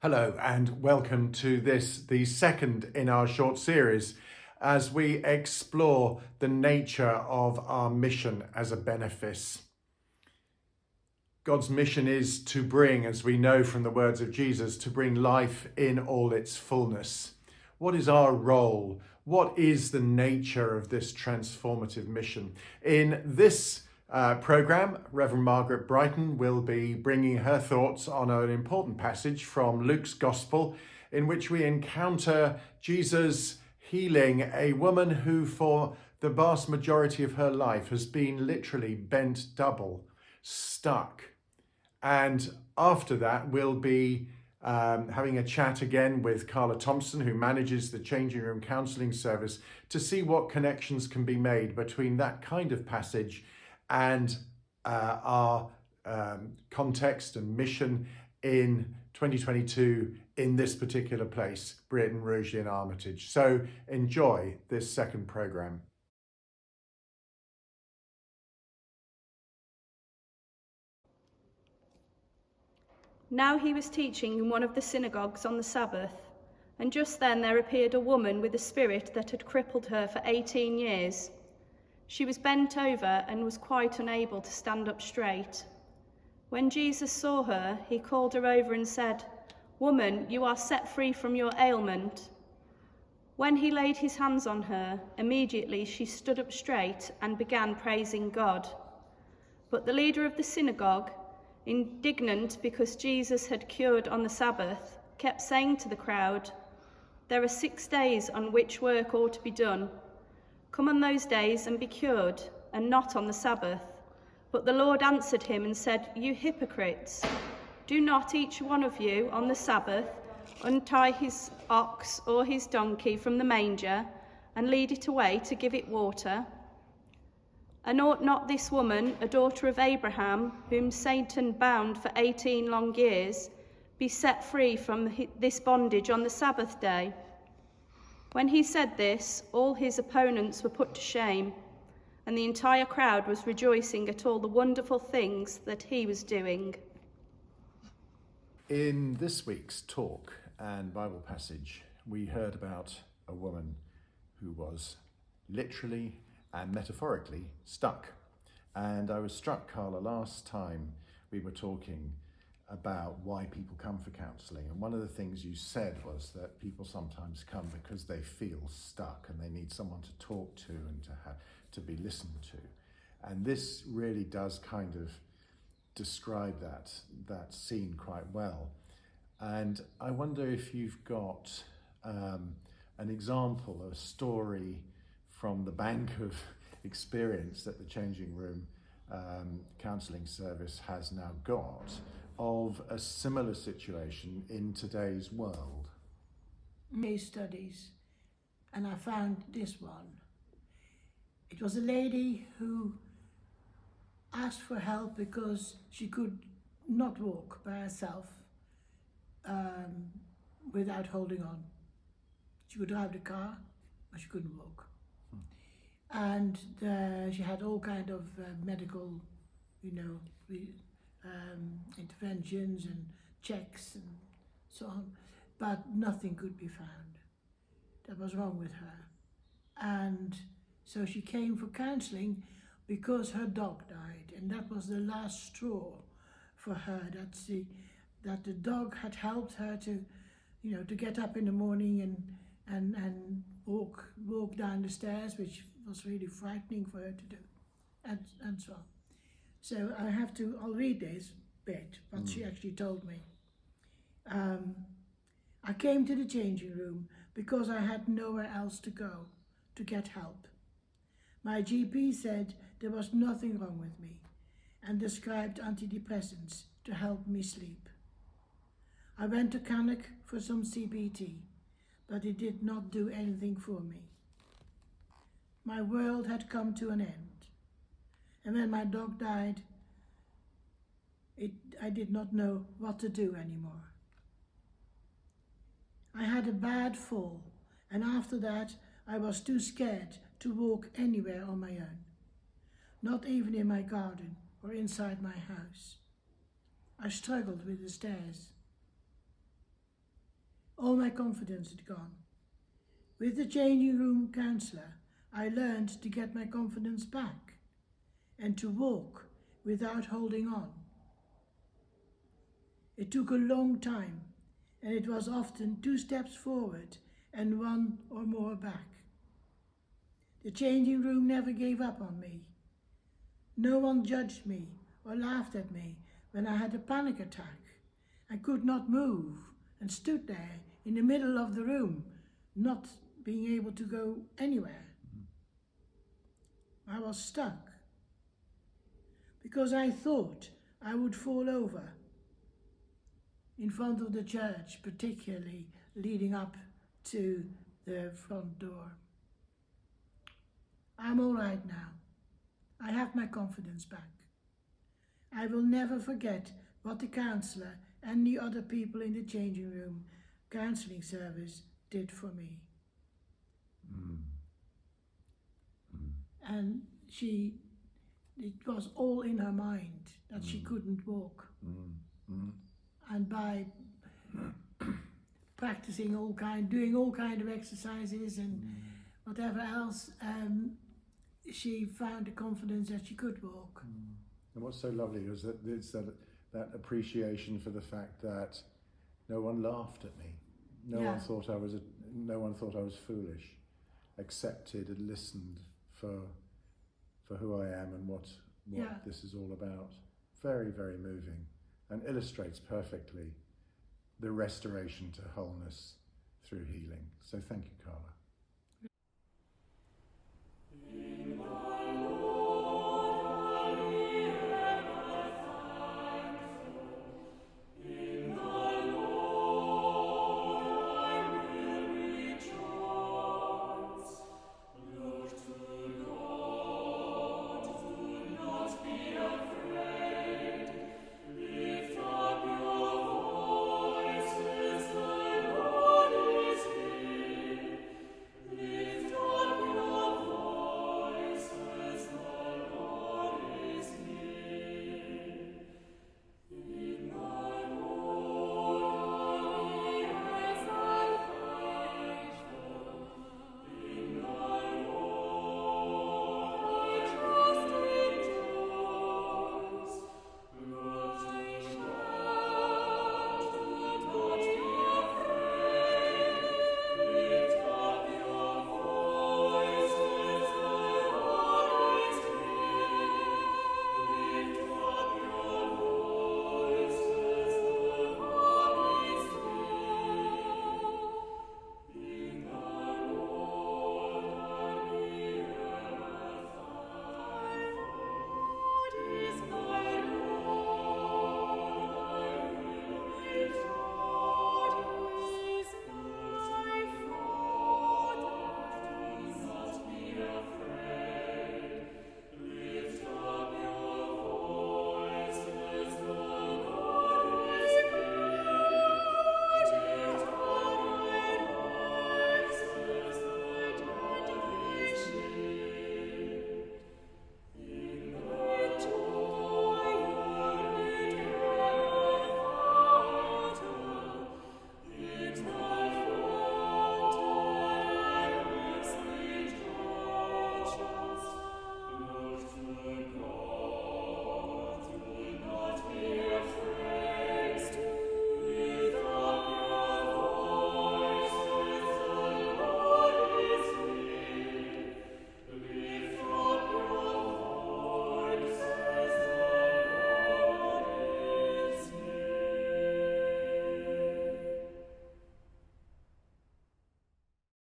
Hello and welcome to the second in our short series, as we explore the nature of our mission as a benefice. God's mission is to bring, as we know from the words of Jesus, to bring life in all its fullness. What is our role? What is the nature of this transformative mission? In this programme, Reverend Margaret Brighton will be bringing her thoughts on an important passage from Luke's Gospel, in which we encounter Jesus healing a woman who for the vast majority of her life has been literally bent double, stuck. And after that, we'll be having a chat again with Carla Thompson, who manages the Changing Room Counselling Service, to see what connections can be made between that kind of passage and our context and mission in 2022 in this particular place, Brereton, Rugeley and Armitage. So enjoy this second programme. Now he was teaching in one of the synagogues on the Sabbath, and just then there appeared a woman with a spirit that had crippled her for 18 years. She was bent over and was quite unable to stand up straight. When Jesus saw her, he called her over and said, "Woman, you are set free from your ailment." When he laid his hands on her, immediately she stood up straight and began praising God. But the leader of the synagogue, indignant because Jesus had cured on the Sabbath, kept saying to the crowd, "There are 6 days on which work ought to be done. Come on those days and be cured, and not on the Sabbath." But the Lord answered him and said, "You hypocrites, do not each one of you on the Sabbath untie his ox or his donkey from the manger and lead it away to give it water? And ought not this woman, a daughter of Abraham, whom Satan bound for 18 long years, be set free from this bondage on the Sabbath day?" When he said this, all his opponents were put to shame, and the entire crowd was rejoicing at all the wonderful things that he was doing. In this week's talk and Bible passage, we heard about a woman who was literally and metaphorically stuck. And I was struck, Carla, last time we were talking about why people come for counselling. And one of the things you said was that people sometimes come because they feel stuck and they need someone to talk to and to be listened to. And this really does kind of describe that scene quite well. And I wonder if you've got an example, a story from the bank of experience that the Changing Room Counselling Service has now got of a similar situation in today's world. Case studies, and I found this one. It was a lady who asked for help because she could not walk by herself without holding on. She could drive the car, but she couldn't walk. And she had all kind of medical, interventions and checks and so on, but nothing could be found that was wrong with her. And so she came for counselling because her dog died, and that was the last straw for her. That the dog had helped her to get up in the morning and walk down the stairs, which was really frightening for her to do, and so on. So I'll read this bit, what she actually told me. "I came to the changing room because I had nowhere else to go to get help. My GP said there was nothing wrong with me and described antidepressants to help me sleep. I went to Cannock for some CBT, but it did not do anything for me. My world had come to an end, and when my dog died, I did not know what to do anymore. I had a bad fall, and after that I was too scared to walk anywhere on my own, not even in my garden or inside my house. I struggled with the stairs. All my confidence had gone. With the changing room counsellor, I learned to get my confidence back and to walk without holding on. It took a long time, and it was often 2 steps forward and 1 or more back. The changing room never gave up on me. No one judged me or laughed at me when I had a panic attack. I could not move and stood there in the middle of the room, not being able to go anywhere. I was stuck because I thought I would fall over in front of the church, particularly leading up to the front door. I'm all right now. I have my confidence back. I will never forget what the counsellor and the other people in the changing room counselling service did for me. And it was all in her mind that she couldn't walk. And by practicing doing all kind of exercises and whatever else, she found the confidence that she could walk. And what's so lovely is that it's that appreciation for the fact that no one laughed at me. No one thought I was foolish. Accepted and listened for who I am and what this is all about. Very, very moving, and illustrates perfectly the restoration to wholeness through healing. So thank you, Carla.